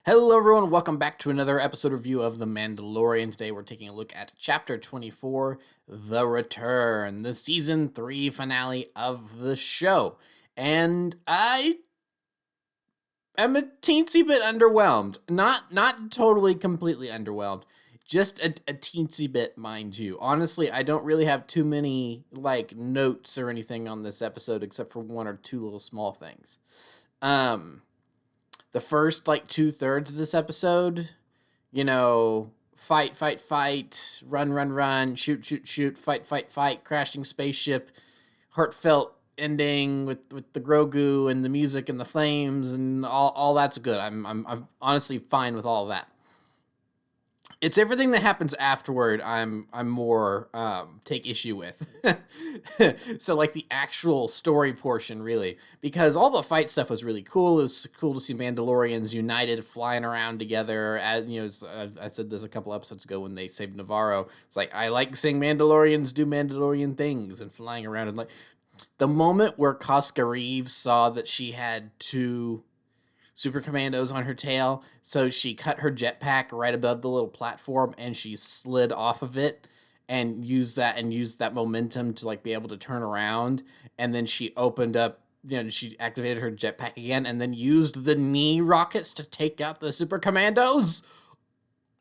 Hello everyone, welcome back to another episode review of The Mandalorian. Today we're taking a look at Chapter 24, The Return, the Season 3 finale of the show. And I am a teensy bit underwhelmed. Not totally completely underwhelmed. Just a teensy bit, mind you. Honestly, I don't really have too many, notes or anything on this episode except for one or two little small things. The first, 2/3 of this episode, fight, run, shoot, fight, crashing spaceship, heartfelt ending with the Grogu and the music and the flames and all that's good. I'm honestly fine with all of that. It's everything that happens afterward I'm more take issue with. So the actual story portion, really, because all the fight stuff was really cool. It was cool to see Mandalorians united, flying around together. As I said this a couple episodes ago when they saved Navarro. It's I like seeing Mandalorians do Mandalorian things and flying around. And the moment where Casca Reeves saw that she had two super commandos on her tail, so she cut her jetpack right above the little platform and she slid off of it and used that momentum to be able to turn around, and then she opened up, she activated her jetpack again and then used the knee rockets to take out the super commandos.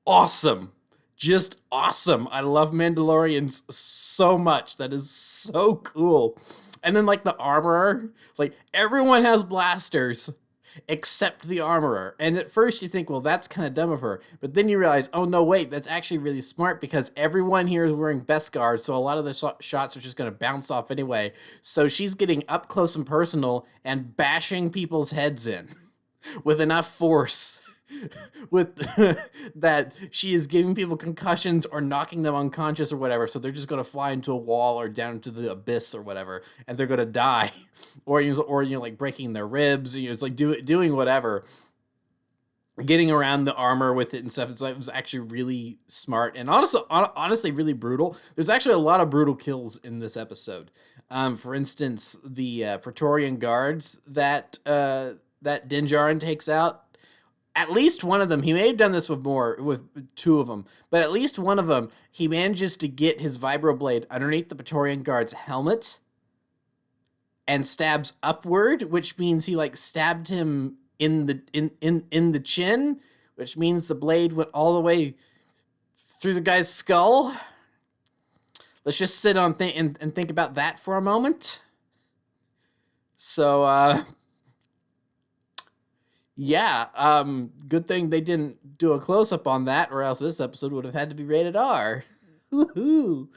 Awesome. Just awesome. I love Mandalorians so much. That is so cool. And then the armorer, everyone has blasters except the armorer. And at first you think, well, that's kind of dumb of her. But then you realize, oh, no, wait, that's actually really smart because everyone here is wearing Beskars, so a lot of the shots are just going to bounce off anyway. So she's getting up close and personal and bashing people's heads in with enough force with that she is giving people concussions or knocking them unconscious or whatever, so they're just going to fly into a wall or down into the abyss or whatever, and they're going to die, or breaking their ribs. It's doing whatever, getting around the armor with it and stuff. It was actually really smart and honestly really brutal. There's actually a lot of brutal kills in this episode. For instance, the Praetorian guards that Din Djarin takes out. At least one of them, he may have done this with two of them, but at least one of them, he manages to get his vibroblade underneath the Praetorian guard's helmet and stabs upward, which means he stabbed him in the chin, which means the blade went all the way through the guy's skull. Let's just sit on and think about that for a moment. So, yeah, good thing they didn't do a close-up on that, or else this episode would have had to be rated R. Ooh,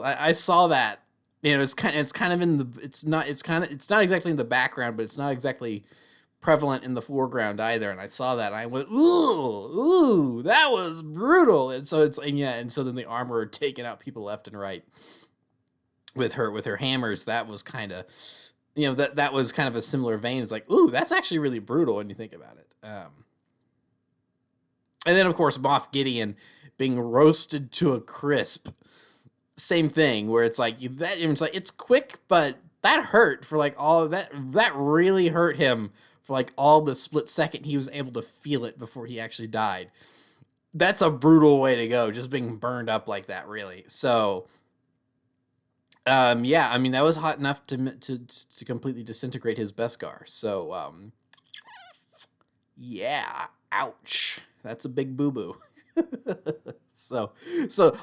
I saw that. It's kind of in the, it's not exactly in the background, but it's not exactly prevalent in the foreground either. And I saw that and I went, ooh, that was brutal. And so and so then the armorer taking out people left and right with her hammers. That was kind of, that was kind of a similar vein. It's ooh, that's actually really brutal when you think about it. And then, of course, Moff Gideon being roasted to a crisp. Same thing, where it's it's quick, but that hurt for all of that. That really hurt him for all the split second he was able to feel it before he actually died. That's a brutal way to go, just being burned up like that, really. So, yeah, I mean, that was hot enough to completely disintegrate his Beskar. So, yeah, ouch. That's a big boo-boo. So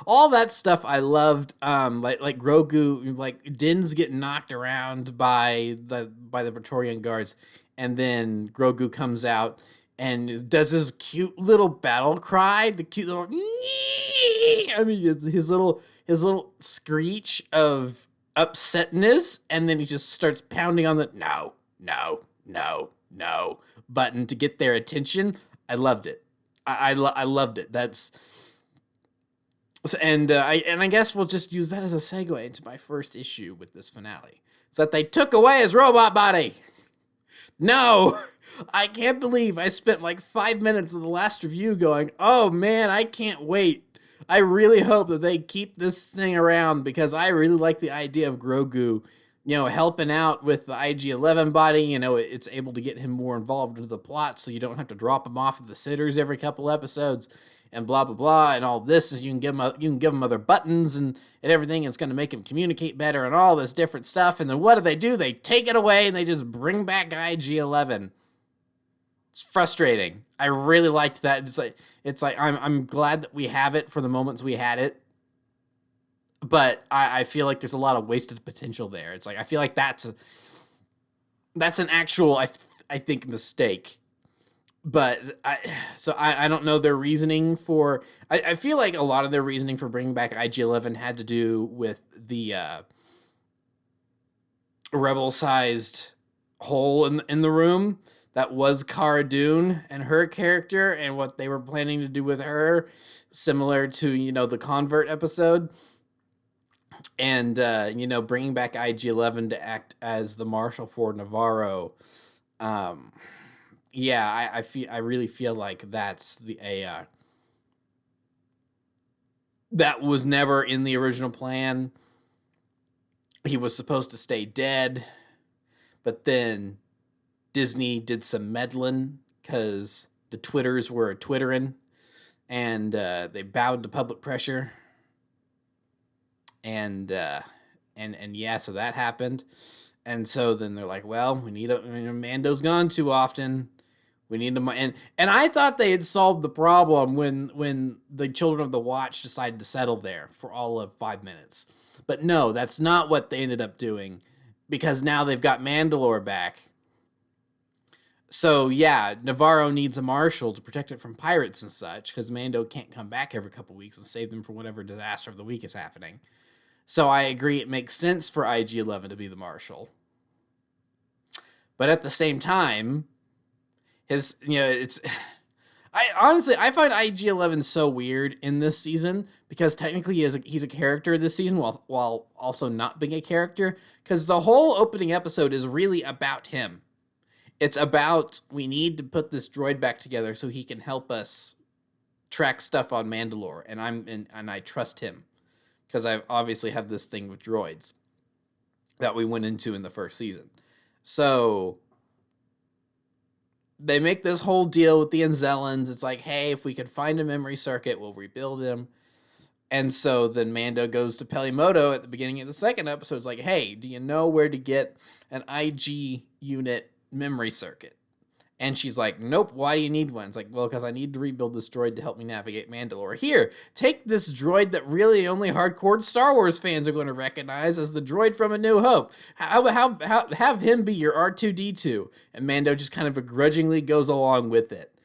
all that stuff I loved. Like Grogu, Din's getting knocked around by the Praetorian guards, and then Grogu comes out and does his cute little battle cry, the cute little, I mean, his little screech of upsetness, and then he just starts pounding on the no button to get their attention. I loved it. I loved it. I guess we'll just use that as a segue into my first issue with this finale. It's that they took away his robot body. No, I can't believe I spent 5 minutes of the last review going, oh man, I can't wait. I really hope that they keep this thing around because I really like the idea of Grogu helping out with the IG-11 body. It's able to get him more involved into the plot, so you don't have to drop him off at the sitters every couple episodes, and blah blah blah. And all this is you can give him other buttons and everything. It's going to make him communicate better and all this different stuff. And then what do? They take it away and they just bring back IG-11. It's frustrating. I really liked that. It's like I'm glad that we have it for the moments we had it. But I feel like there's a lot of wasted potential there. It's like I feel like that's an actual I think mistake. But I don't know their reasoning for. I feel like a lot of their reasoning for bringing back IG-11 had to do with the rebel-sized hole in the room that was Cara Dune and her character, and what they were planning to do with her, similar to the Convert episode. And, bringing back IG-11 to act as the Marshal for Navarro. I really feel like that's that was never in the original plan. He was supposed to stay dead, but then Disney did some meddling because the Twitters were twittering, and they bowed to public pressure. And so that happened. And so then they're like, well, we need Mando's gone too often. We need him. And I thought they had solved the problem when the Children of the Watch decided to settle there for all of 5 minutes. But no, that's not what they ended up doing, because now they've got Mandalore back. So yeah, Navarro needs a marshal to protect it from pirates and such, because Mando can't come back every couple weeks and save them from whatever disaster of the week is happening. So I agree it makes sense for IG-11 to be the marshal. But at the same time, I find IG-11 so weird in this season, because technically he's a character this season while also not being a character, because the whole opening episode is really about him. It's about, we need to put this droid back together so he can help us track stuff on Mandalore, and I trust him. Because I obviously have this thing with droids that we went into in the first season. So they make this whole deal with the Anzellans. It's like, hey, if we could find a memory circuit, we'll rebuild him. And so then Mando goes to Pelimoto at the beginning of the second episode. It's like, hey, do you know where to get an IG unit memory circuit? And she's like, nope, why do you need one? It's like, well, because I need to rebuild this droid to help me navigate Mandalore. Here, take this droid that really only hardcore Star Wars fans are going to recognize as the droid from A New Hope. Have him be your R2-D2. And Mando just kind of begrudgingly goes along with it.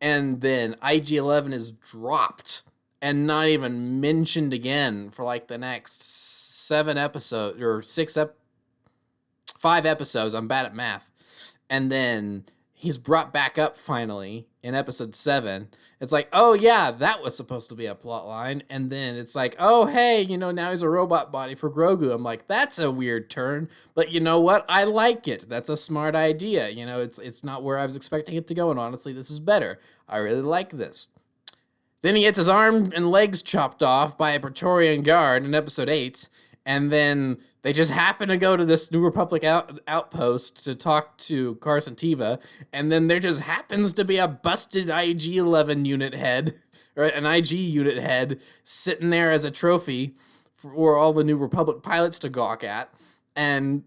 And then IG-11 is dropped and not even mentioned again for like the next 7 episodes, or 5 episodes. I'm bad at math. And then he's brought back up finally in episode 7. It's like, oh yeah, that was supposed to be a plot line. And then it's like, oh hey, now he's a robot body for Grogu. I'm like, that's a weird turn, but you know what? I like it. That's a smart idea. It's not where I was expecting it to go, and honestly, this is better. I really like this. Then he gets his arm and legs chopped off by a Praetorian guard in episode 8. And then they just happen to go to this New Republic outpost to talk to Carson Teva. And then there just happens to be a busted IG-11 unit head, or an IG unit head, sitting there as a trophy for all the New Republic pilots to gawk at. And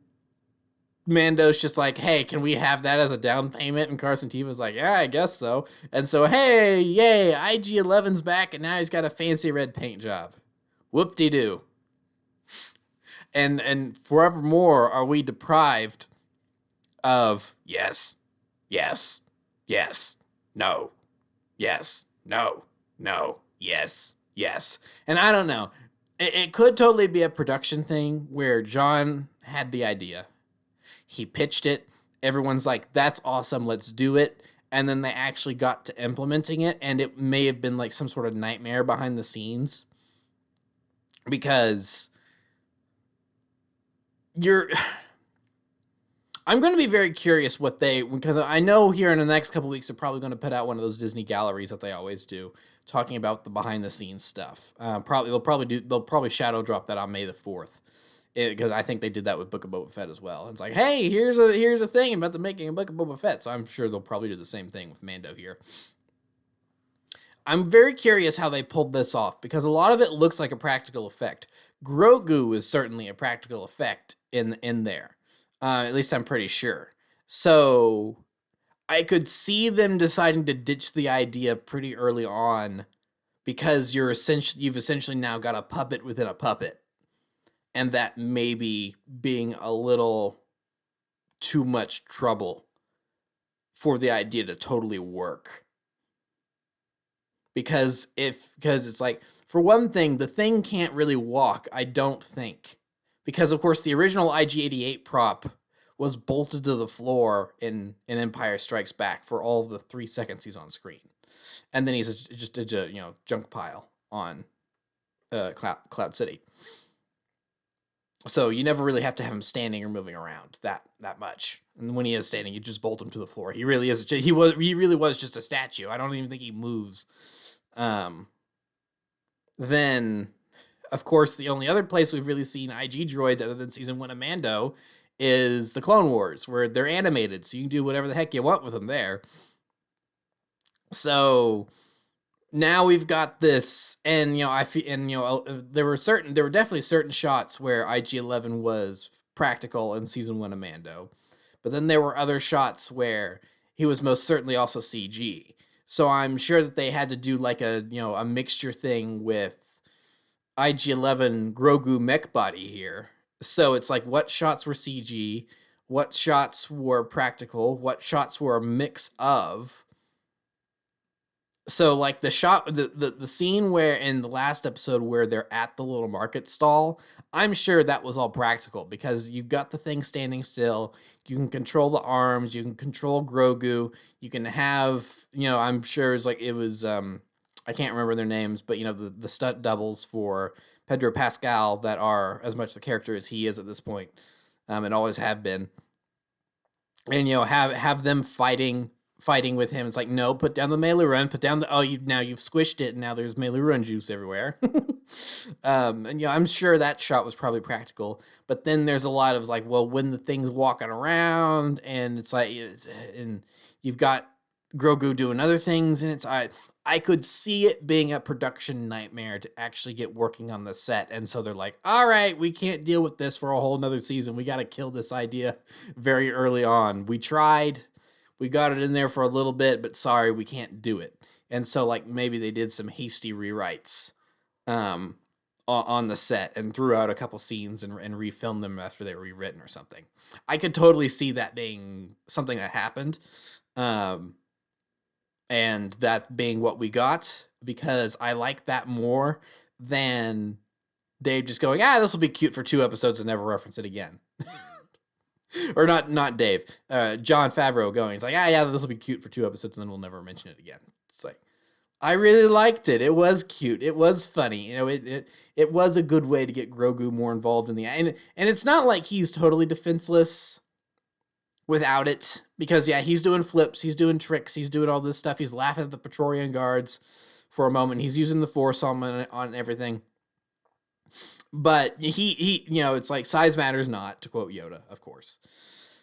Mando's just like, hey, can we have that as a down payment? And Carson Teva's like, yeah, I guess so. And so, hey, yay, IG-11's back, and now he's got a fancy red paint job. Whoop-de-doo. And forevermore are we deprived of yes, yes, yes, no, yes, no, no, yes, yes. And I don't know. It could totally be a production thing where John had the idea. He pitched it. Everyone's like, that's awesome, let's do it. And then they actually got to implementing it, and it may have been like some sort of nightmare behind the scenes. Because I'm going to be very curious because I know here in the next couple weeks they're probably going to put out one of those Disney galleries that they always do, talking about the behind the scenes stuff. They'll probably shadow drop that on May the 4th. because I think they did that with Book of Boba Fett as well. It's like, hey, here's a thing about the making of Book of Boba Fett. So I'm sure they'll probably do the same thing with Mando here. I'm very curious how they pulled this off, because a lot of it looks like a practical effect. Grogu is certainly a practical effect in there. At least I'm pretty sure. So I could see them deciding to ditch the idea pretty early on, because you've essentially now got a puppet within a puppet. And that maybe being a little too much trouble for the idea to totally work. Because it's like, for one thing, the thing can't really walk, I don't think. Because, of course, the original IG-88 prop was bolted to the floor in Empire Strikes Back for all of the 3 seconds he's on screen. And then he's just a junk pile on Cloud City. So you never really have to have him standing or moving around that much. And when he is standing, you just bolt him to the floor. He really is. He really was just a statue. I don't even think he moves. Then, of course, the only other place we've really seen IG droids other than season 1 of Mando is the Clone Wars, where they're animated, so you can do whatever the heck you want with them there. So now we've got this, and there were definitely certain shots where IG-11 was practical in season 1 of Mando, but then there were other shots where he was most certainly also CG. So I'm sure that they had to do like a mixture thing with IG-11 Grogu mech body here. So it's like, what shots were CG, what shots were practical, what shots were a mix of. So like the scene where in the last episode where they're at the little market stall, I'm sure that was all practical, because you got the thing standing still. You can control the arms. You can control Grogu. You can have, I'm sure it was I can't remember their names, but the stunt doubles for Pedro Pascal that are as much the character as he is at this point, and always have been. And have them fighting with him. It's like, no, put down the melee run, put down you've squished it, and now there's melee run juice everywhere. And I'm sure that shot was probably practical, but then there's a lot of like, well, when the thing's walking around, and it's like, and you've got Grogu doing other things, and I could see it being a production nightmare to actually get working on the set, and so they're like, all right, we can't deal with this for a whole nother season. We got to kill this idea very early on. We tried. We got it in there for a little bit, but sorry, we can't do it. And so, like, maybe they did some hasty rewrites on the set and threw out a couple scenes and refilmed them after they were rewritten or something. I could totally see that being something that happened, and that being what we got, because I like that more than Dave just going, this will be cute for 2 episodes and never reference it again. Or not Dave, Jon Favreau going, it's like, this will be cute for 2 episodes and then we'll never mention it again. It's like, I really liked it. It was cute. It was funny. It was a good way to get Grogu more involved in and it's not like he's totally defenseless without it, because he's doing flips, he's doing tricks, he's doing all this stuff. He's laughing at the Praetorian guards for a moment. He's using the Force on everything. But he it's like, size matters not, to quote Yoda, of course.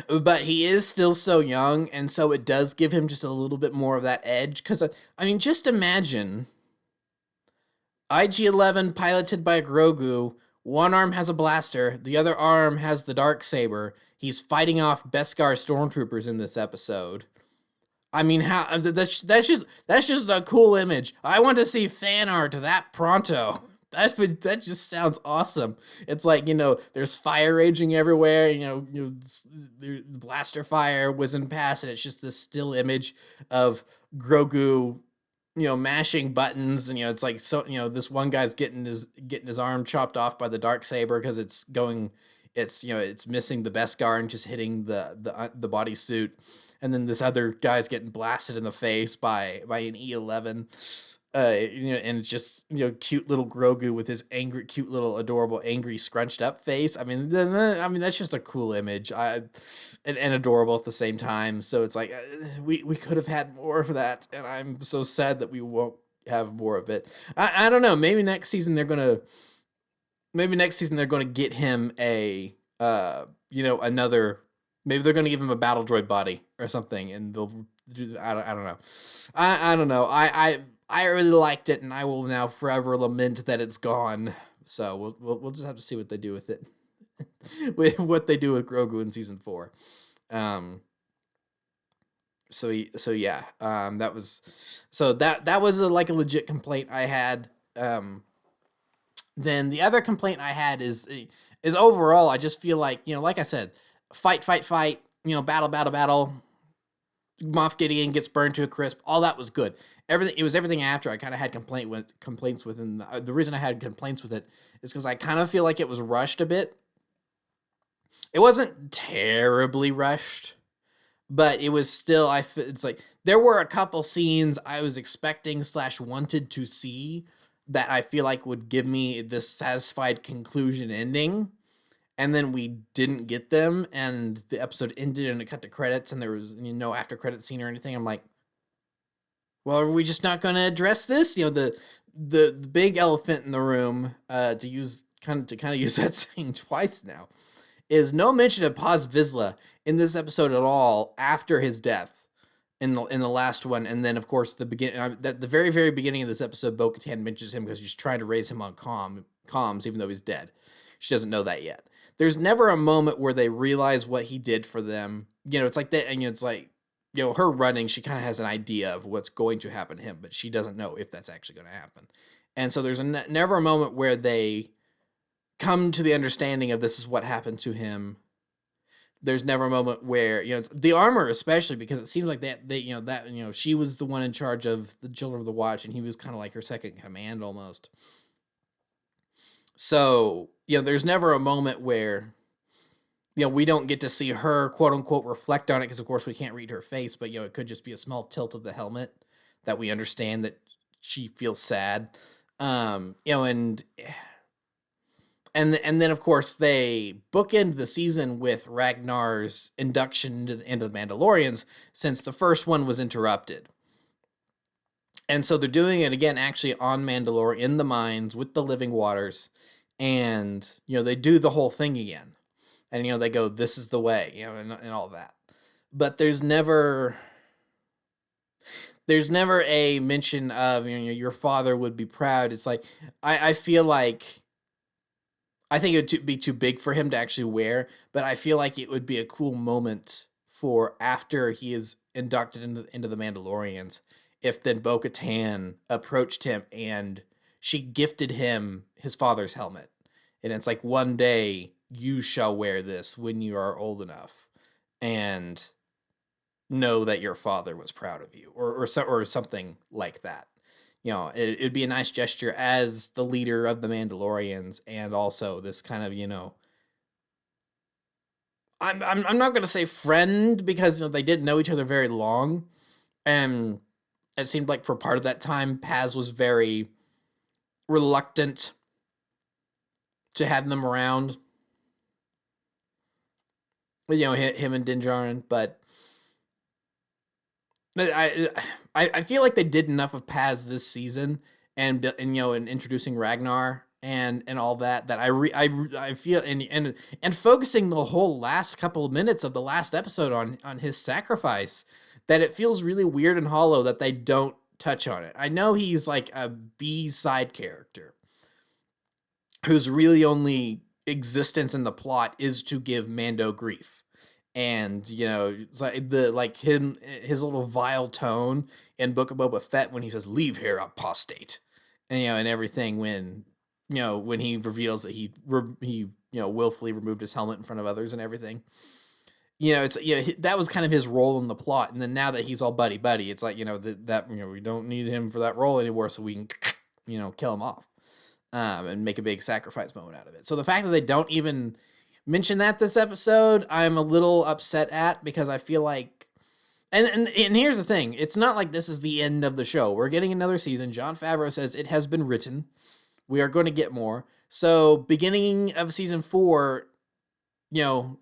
But he is still so young, and so it does give him just a little bit more of that edge. Because, just imagine IG-11 piloted by Grogu. One arm has a blaster, the other arm has the Darksaber. He's fighting off Beskar stormtroopers in this episode. How that's just a cool image. I want to see fan art that pronto. That just sounds awesome. It's like, there's fire raging everywhere, the blaster fire whizzing past, and it's just this still image of Grogu, mashing buttons, and it's like, so this one guy's getting his arm chopped off by the Darksaber because it's missing the Beskar and just hitting the bodysuit, and then this other guy's getting blasted in the face by an E-11. And it's just, cute little Grogu with his cute little adorable, angry, scrunched up face. That's just a cool image. And adorable at the same time. So it's like, we could have had more of that, and I'm so sad that we won't have more of it. I don't know. Maybe next season they're gonna maybe next season they're going to get him another. Maybe they're going to give him a battle droid body or something, and they'll do. I don't know. I don't know. I really liked it, and I will now forever lament that it's gone. So we'll just have to see what they do with it, with what they do with Grogu in season 4. So yeah. That was like a legit complaint I had. Then the other complaint I had is overall, I just feel like, like I said, fight, battle. Moff Gideon gets burned to a crisp. All that was good. It was everything after I kind of had complaints with, and the reason I had complaints with it is because I kind of feel like it was rushed a bit. It wasn't terribly rushed, but it was still, it's like there were a couple scenes I was expecting / wanted to see that I feel like would give me this satisfied conclusion ending. And then we didn't get them, and the episode ended and it cut to credits, and there was no after credit scene or anything. I'm like, well, are we just not going to address this? The big elephant in the room, to kind of use that saying twice now, is no mention of Paz Vizsla in this episode at all after his death in the last one. And then of course the very, very beginning of this episode, Bo-Katan mentions him because she's trying to raise him on comms, even though he's dead. She doesn't know that yet. There's never a moment where they realize what he did for them. It's like that, and it's like, her running, she kind of has an idea of what's going to happen to him, but she doesn't know if that's actually going to happen. And so there's never a moment where they come to the understanding of this is what happened to him. There's never a moment where, it's the armor, especially because it seems like she was the one in charge of the Children of the Watch, and he was kind of like her second in command almost. So, there's never a moment where, we don't get to see her, quote unquote, reflect on it, because of course we can't read her face, but, it could just be a small tilt of the helmet that we understand that she feels sad. And then of course they bookend the season with Ragnar's induction into the Mandalorians, since the first one was interrupted. And so they're doing it again, actually on Mandalore, in the mines with the living waters, and they do the whole thing again, and they go, "This is the way," and all that. But there's never a mention of your father would be proud. It's like I feel like, I think it would be too big for him to actually wear, but I feel like it would be a cool moment for after he is inducted into the Mandalorians, if then Bo-Katan approached him and she gifted him his father's helmet. And it's like, one day you shall wear this when you are old enough and know that your father was proud of you, or something like that. It'd be a nice gesture as the leader of the Mandalorians, and also this kind of, I'm not going to say friend, because they didn't know each other very long. And it seemed like for part of that time, Paz was very reluctant to have them around. Him and Din Djarin, but I feel like they did enough of Paz this season, and in introducing Ragnar and all that I feel, and focusing the whole last couple of minutes of the last episode on his sacrifice, that it feels really weird and hollow that they don't touch on it. I know he's like a B side character whose really only existence in the plot is to give Mando grief. And, it's like his little vile tone in Book of Boba Fett when he says, "Leave here, apostate," and everything, when he reveals that he willfully removed his helmet in front of others and everything. That was kind of his role in the plot. And then now that he's all buddy, it's like, that we don't need him for that role anymore, so we can, kill him off, and make a big sacrifice moment out of it. So the fact that they don't even mention that this episode, I'm a little upset at, because I feel like, and here's the thing, it's not like this is the end of the show. We're getting another season. Jon Favreau says it has been written. We are going to get more. So beginning of season 4, Din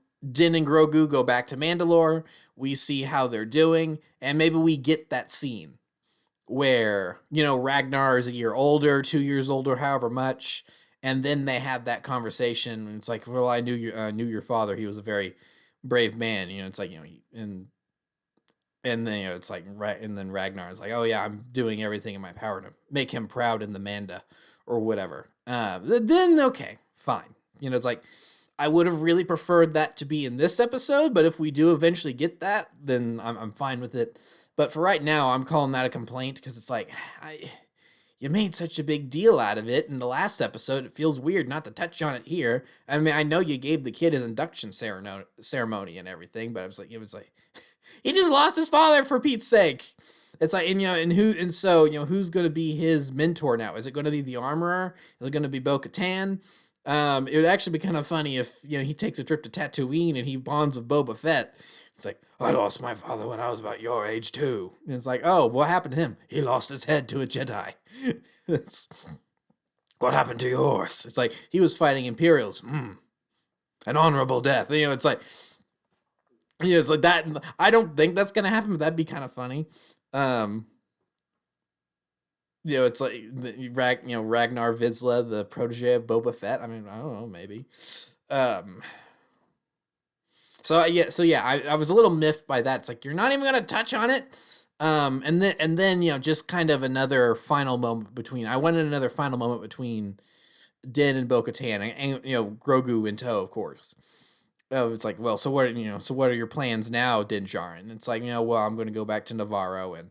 and Grogu go back to Mandalore. We see how they're doing, and maybe we get that scene where, Ragnar is a year older, 2 years older, however much, And then they have that conversation, and it's like, well, I knew your father. He was a very brave man. It's like, and then it's like, right, and then Ragnar is like, oh yeah, I'm doing everything in my power to make him proud in the Manda, or whatever. Then okay, fine. It's like, I would have really preferred that to be in this episode, but if we do eventually get that, then I'm fine with it. But for right now, I'm calling that a complaint, because it's like, you made such a big deal out of it in the last episode. It feels weird not to touch on it here. I mean, I know you gave the kid his induction ceremony and everything, but it was like he just lost his father, for Pete's sake. It's like, so who's going to be his mentor now? Is it going to be the armorer? Is it going to be Bo-Katan? It would actually be kind of funny if he takes a trip to Tatooine and he bonds with Boba Fett. It's like, I lost my father when I was about your age too. And it's like, oh, what happened to him? He lost his head to a Jedi. What happened to yours? It's like, he was fighting Imperials. An honorable death. It's like, it's like that. I don't think that's gonna happen, but that'd be kind of funny. It's like Ragnar Vizsla, the protege of Boba Fett. I mean, I don't know, maybe. So yeah, I was a little miffed by that. It's like, you're not even gonna touch on it. And then just kind of another final moment between. I wanted another final moment between Din and Bo-Katan, and Grogu in tow, of course. It's like, well, so what are your plans now, Din Djarin? It's like, well, I'm going to go back to Navarro, and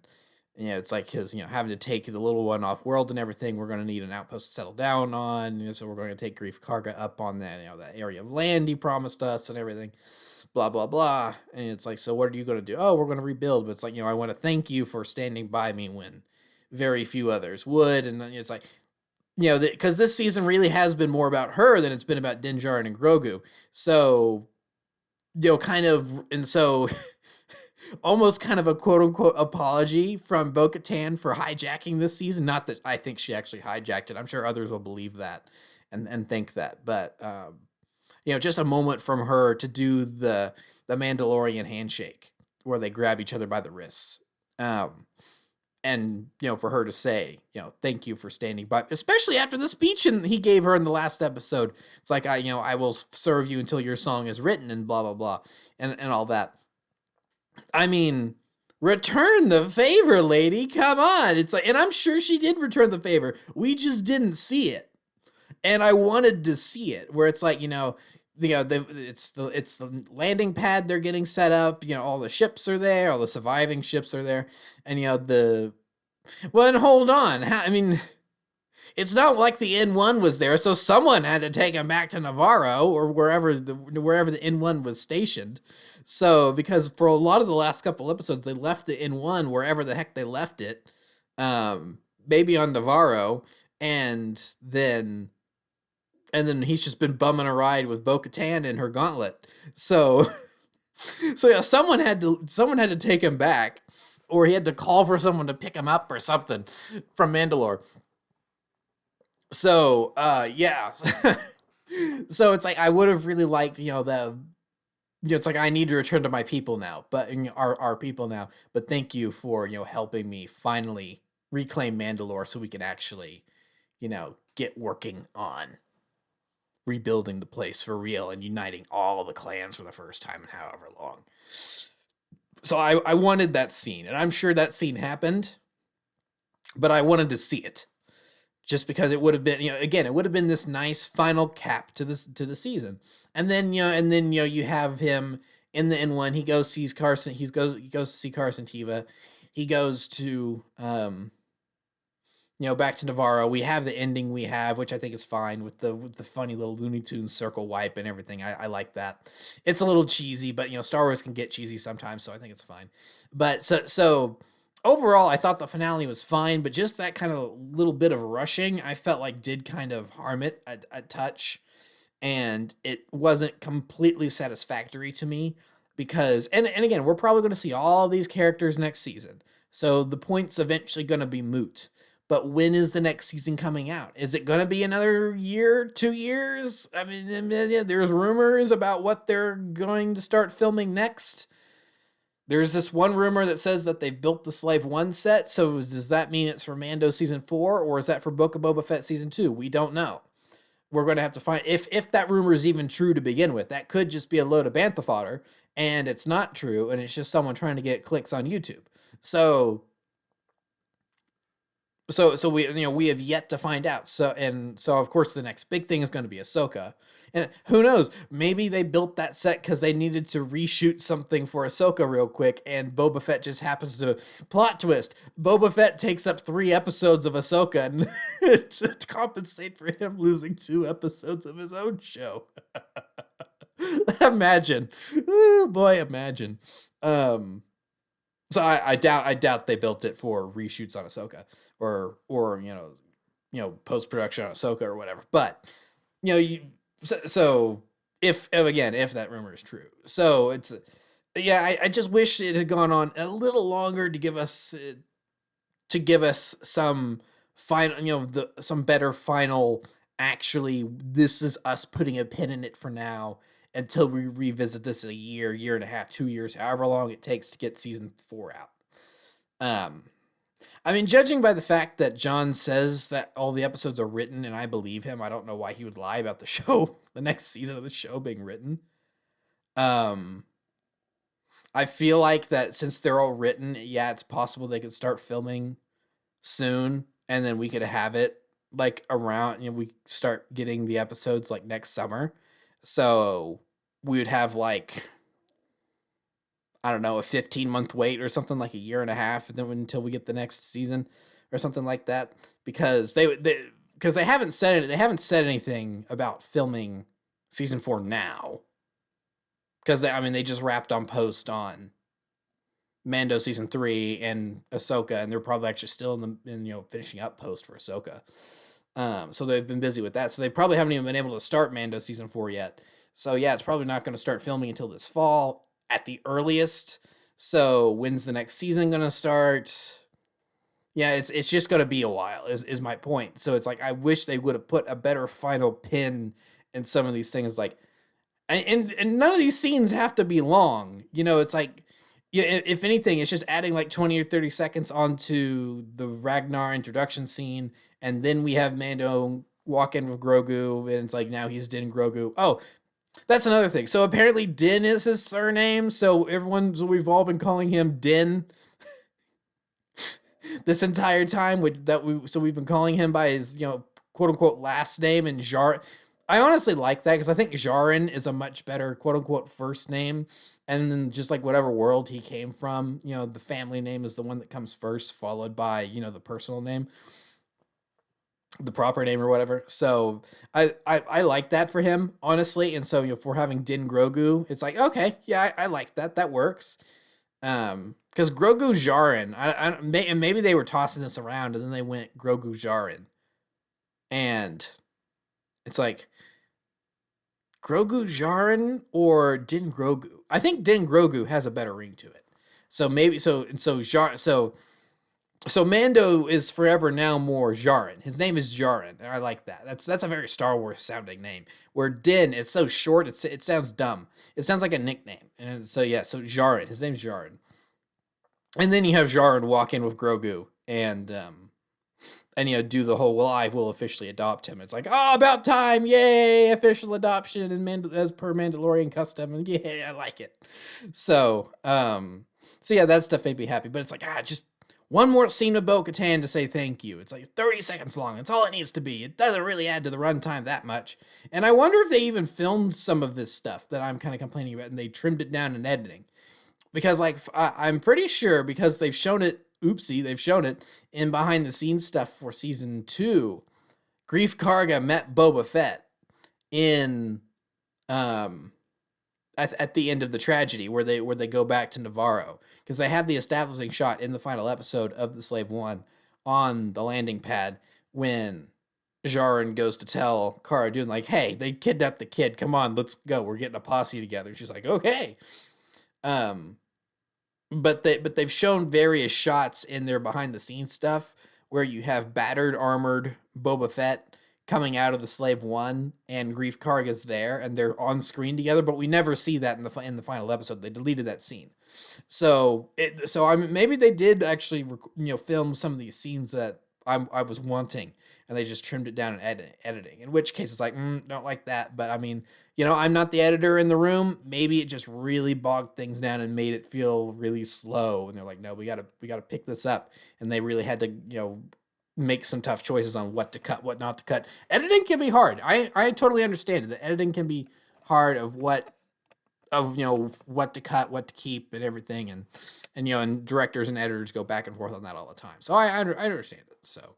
it's like, because having to take the little one off world and everything, we're going to need an outpost to settle down on. So we're going to take Grief Karga up on that that area of land he promised us and everything. Blah blah blah. And it's like, so what are you going to do? Oh, we're going to rebuild. But it's like, I want to thank you for standing by me when very few others would. And it's like, because this season really has been more about her than it's been about Din Djarin and Grogu. So kind of, and so almost kind of a quote unquote apology from Bo-Katan for hijacking this season. Not that I think she actually hijacked it. I'm sure others will believe that and think that, but just a moment from her to do the Mandalorian handshake where they grab each other by the wrists. And for her to say, thank you for standing by, especially after the speech he gave her in the last episode. It's like, I will serve you until your song is written, and blah blah blah, and all that. I mean, return the favor, lady. Come on. It's like, and I'm sure she did return the favor. We just didn't see it, and I wanted to see it. Where it's like, it's the landing pad they're getting set up. All the ships are there, all the surviving ships are there, and well, and hold on. I mean, it's not like the N1 was there, so someone had to take him back to Navarro or wherever the N1 was stationed. So, because for a lot of the last couple episodes, they left the N1 wherever the heck they left it, maybe on Navarro, and then he's just been bumming a ride with Bo-Katan and her gauntlet. So yeah, someone had to take him back, or he had to call for someone to pick him up or something from Mandalore. So, yeah. So it's like, I would have really liked, it's like, I need to return to my people now, but our people now, but thank you for, helping me finally reclaim Mandalore so we can actually, get working on rebuilding the place for real and uniting all the clans for the first time in however long. So I wanted that scene, and I'm sure that scene happened, but I wanted to see it. Just because it would have been, again, it would have been this nice final cap to the season. And then, you have him in the N1. He goes sees Carson. He goes to see Carson Teva. He goes to, back to Navarro. We have the ending we have, which I think is fine with the funny little Looney Tunes circle wipe and everything. I like that. It's a little cheesy, but Star Wars can get cheesy sometimes, so I think it's fine. But so. Overall, I thought the finale was fine, but just that kind of little bit of rushing, I felt like did kind of harm it a touch, and it wasn't completely satisfactory to me because, and again, we're probably going to see all these characters next season, so the point's eventually going to be moot. But when is the next season coming out? Is it going to be another year, 2 years? I mean, there's rumors about what they're going to start filming next. There's this one rumor that says that they've built the Slave 1 set, so does that mean it's for Mando Season 4, or is that for Book of Boba Fett Season 2? We don't know. we're going to have to find if that rumor is even true to begin with. That could just be a load of bantha fodder, and it's not true, and it's just someone trying to get clicks on YouTube. So we have yet to find out. So of course the next big thing is going to be Ahsoka, and who knows, maybe they built that set because they needed to reshoot something for Ahsoka real quick, and Boba Fett just happens to plot twist. Boba Fett takes up 3 episodes of Ahsoka, and to compensate for him losing 2 episodes of his own show. Imagine, oh boy, imagine. So I doubt they built it for reshoots on Ahsoka or post production on Ahsoka or whatever. But so if that rumor is true, so it's I just wish it had gone on a little longer to give us some final some better final. Actually, this is us putting a pin in it for now, until we revisit this in a year and a half, 2 years, however long it takes to get season 4 out. I mean, judging by the fact that John says that all the episodes are written, and I believe him, I don't know why he would lie about the show, the next season of the show being written. I feel like that since they're all written, it's possible they could start filming soon, and then we could have it like around, we start getting the episodes like next summer. So we would have like, I don't know, a 15-month wait or something, like a year and a half, and then until we get the next season or something like that, because they haven't said anything about filming season 4 now, because they just wrapped on post on Mando season 3 and Ahsoka, and they're probably actually still in finishing up post for Ahsoka. So they've been busy with that. So they probably haven't even been able to start Mando season 4 yet. So it's probably not going to start filming until this fall at the earliest. So when's the next season going to start? Yeah, it's just going to be a while is my point. So it's like, I wish they would have put a better final pin in some of these things. Like, and none of these scenes have to be long. It's like, if anything, it's just adding like 20 or 30 seconds onto the Ragnar introduction scene, and then we have Mando walk in with Grogu, and it's like, now he's Din Grogu. Oh, that's another thing. So apparently Din is his surname, so we've all been calling him Din this entire time. We've been calling him by his quote unquote last name, and Jar. I honestly like that, because I think Jaren is a much better quote unquote first name. And then just like whatever world he came from, the family name is the one that comes first, followed by, the personal name, the proper name or whatever. So I like that for him, honestly. And so, if we're having Din Grogu, it's like, okay, yeah, I like that. That works. Because Grogu Jaren, and maybe they were tossing this around, and then they went Grogu Jaren. And it's like, Grogu Jaren or Din Grogu? I think Din Grogu has a better ring to it. So maybe so Mando is forever now more Jaren. His name is Jaren, and I like that. That's a very Star Wars sounding name. Where Din, it's so short, it sounds dumb. It sounds like a nickname. And so Jaren. His name's Jaren. And then you have Jaren walk in with Grogu and do the whole, well, I will officially adopt him. It's like, oh, about time, yay, official adoption, and as per Mandalorian custom, and yeah, I like it. So that stuff made me happy, but it's like, just one more scene with Bo-Katan to say thank you. It's like 30 seconds long. That's all it needs to be. It doesn't really add to the runtime that much. And I wonder if they even filmed some of this stuff that I'm kind of complaining about, and they trimmed it down in editing. Because, I'm pretty sure, because they've shown it in behind the scenes stuff for season 2. Grief Karga met Boba Fett in at the end of the tragedy where they go back to Navarro, because they have the establishing shot in the final episode of the Slave One on the landing pad when Jaren goes to tell Cara Dune, like, hey, they kidnapped the kid, come on, let's go, we're getting a posse together. She's like, okay. But they've shown various shots in their behind the scenes stuff where you have battered, armored Boba Fett coming out of the Slave One, and Grief Karga's there, and they're on screen together. But we never see that in the final episode. They deleted that scene. So maybe they did actually film some of these scenes that I was wanting, and they just trimmed it down in editing. In which case, it's like, don't like that. But I mean, I'm not the editor in the room. Maybe it just really bogged things down and made it feel really slow. And they're like, no, we gotta pick this up. And they really had to, make some tough choices on what to cut, what not to cut. Editing can be hard. I totally understand it. The editing can be hard of what to cut, what to keep, and everything, and directors and editors go back and forth on that all the time. So I understand it. So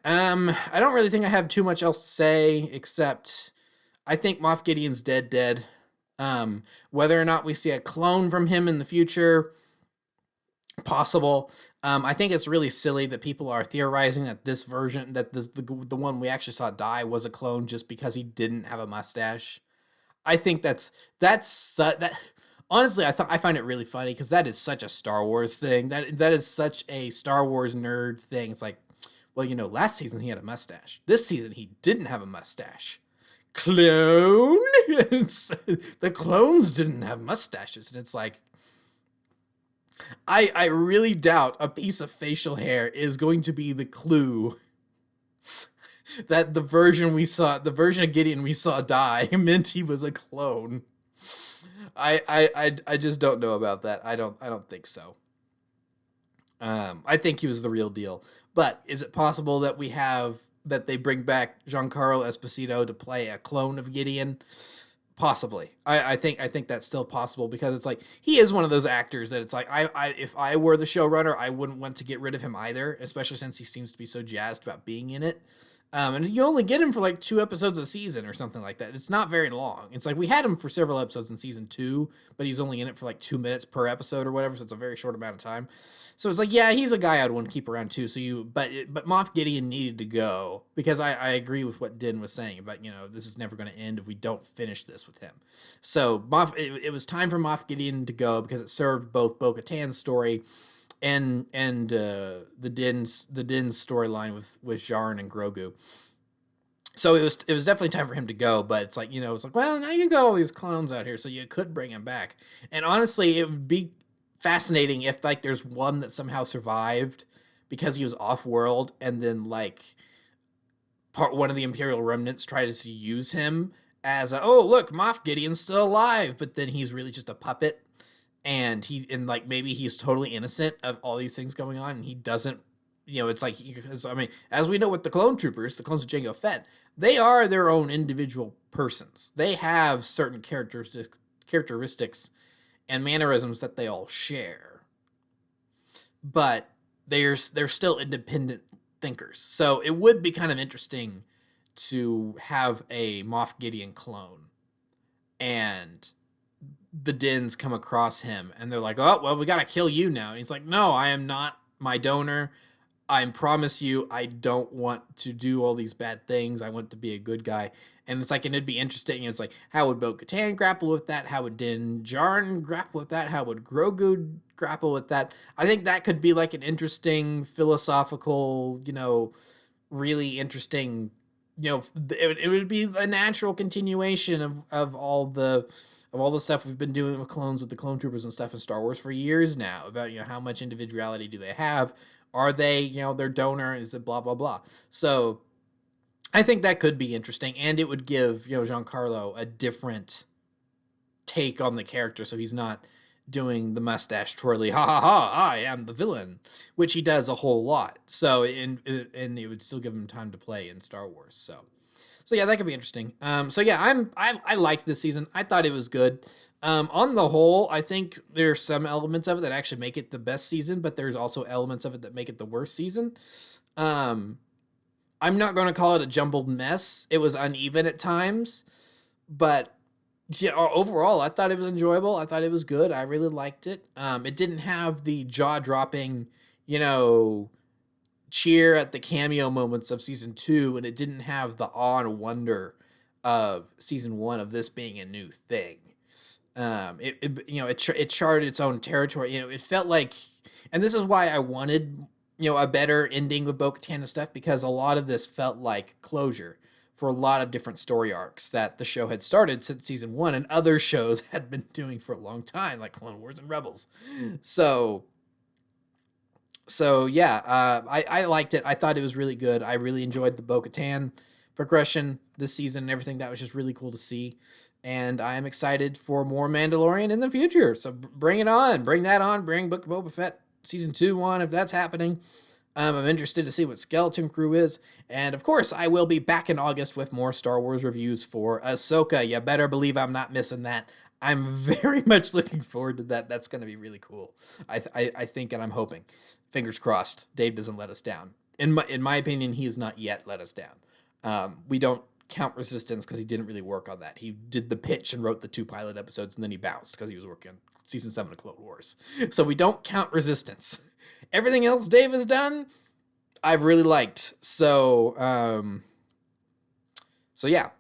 I don't really think I have too much else to say, except I think Moff Gideon's dead. Whether or not we see a clone from him in the future, possible. I think it's really silly that people are theorizing that this version, that the one we actually saw die, was a clone just because he didn't have a mustache. I think that's that. Honestly, I find it really funny because that is such a Star Wars thing. That is such a Star Wars nerd thing. It's like, well, last season he had a mustache. This season he didn't have a mustache. Clone? The clones didn't have mustaches, and it's like, I really doubt a piece of facial hair is going to be the clue that the version of Gideon we saw die meant he was a clone. I just don't know about that. I don't think so. I think he was the real deal. But is it possible that they bring back Giancarlo Esposito to play a clone of Gideon? Possibly. I think that's still possible, because it's like, he is one of those actors that it's like, if I were the showrunner, I wouldn't want to get rid of him either, especially since he seems to be so jazzed about being in it. And you only get him for like 2 episodes a season or something like that. It's not very long. It's like, we had him for several episodes in season 2, but he's only in it for like 2 minutes per episode or whatever, so it's a very short amount of time. So it's like, yeah, he's a guy I'd want to keep around too. But Moff Gideon needed to go, because I agree with what Din was saying about, this is never going to end if we don't finish this with him. So it was time for Moff Gideon to go, because it served both Bo-Katan's story and the Din's storyline with Djarin and Grogu. So it was definitely time for him to go, but it's like, it's like, well, now you got all these clones out here, so you could bring him back. And honestly, it would be fascinating if like there's one that somehow survived because he was off world, and then like one of the Imperial remnants tried to use him as oh, look, Moff Gideon's still alive, but then he's really just a puppet. And like maybe he's totally innocent of all these things going on, and he doesn't, it's like, because I mean, as we know with the clone troopers, the clones of Jango Fett, they are their own individual persons. They have certain characteristics and mannerisms that they all share, but they're still independent thinkers. So it would be kind of interesting to have a Moff Gideon clone, and the Dins come across him, and they're like, oh, well, we gotta kill you now. And he's like, no, I am not my donor. I promise you, I don't want to do all these bad things. I want to be a good guy. And it's like, and it'd be interesting. It's like, how would Bo-Katan grapple with that? How would Din Djarin grapple with that? How would Grogu grapple with that? I think that could be like an interesting philosophical, really interesting, it would be a natural continuation of all the stuff we've been doing with clones, with the clone troopers and stuff in Star Wars for years now, about, how much individuality do they have? Are they, their donor? Is it blah, blah, blah? So I think that could be interesting, and it would give, Giancarlo a different take on the character, so he's not doing the mustache twirly, ha ha ha, I am the villain, which he does a whole lot. So, and it would still give him time to play in Star Wars. So yeah, that could be interesting. So yeah, I liked this season. I thought it was good. On the whole, I think there's some elements of it that actually make it the best season, but there's also elements of it that make it the worst season. I'm not going to call it a jumbled mess. It was uneven at times, but yeah, overall, I thought it was enjoyable. I thought it was good. I really liked it. It didn't have the jaw-dropping, cheer at the cameo moments of season 2, and it didn't have the awe and wonder of season 1 of this being a new thing. It charted its own territory. It felt like, and this is why I wanted, a better ending with Bo-Katan and stuff, because a lot of this felt like closure for a lot of different story arcs that the show had started since season 1 and other shows had been doing for a long time, like Clone Wars and Rebels. So So yeah, I liked it. I thought it was really good. I really enjoyed the Bo-Katan progression this season and everything. That was just really cool to see. And I am excited for more Mandalorian in the future. So bring it on. Bring that on. Bring Book of Boba Fett season 2 on if that's happening. I'm interested to see what Skeleton Crew is. And of course, I will be back in August with more Star Wars reviews for Ahsoka. You better believe I'm not missing that. I'm very much looking forward to that. That's going to be really cool. I think and I'm hoping. Fingers crossed, Dave doesn't let us down. In my opinion, he has not yet let us down. We don't count Resistance because he didn't really work on that. He did the pitch and wrote the 2 pilot episodes, and then he bounced because he was working on season 7 of Clone Wars. So we don't count Resistance. Everything else Dave has done, I've really liked. So yeah.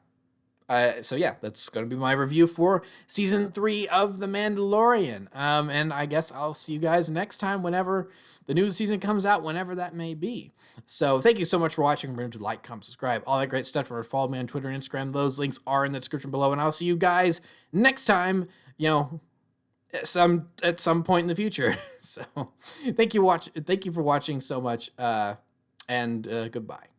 That's going to be my review for season 3 of The Mandalorian. And I guess I'll see you guys next time whenever the new season comes out, whenever that may be. So thank you so much for watching. Remember to like, comment, subscribe, all that great stuff. Remember to follow me on Twitter and Instagram. Those links are in the description below. And I'll see you guys next time, at some point in the future. So thank you for watching so much. And goodbye.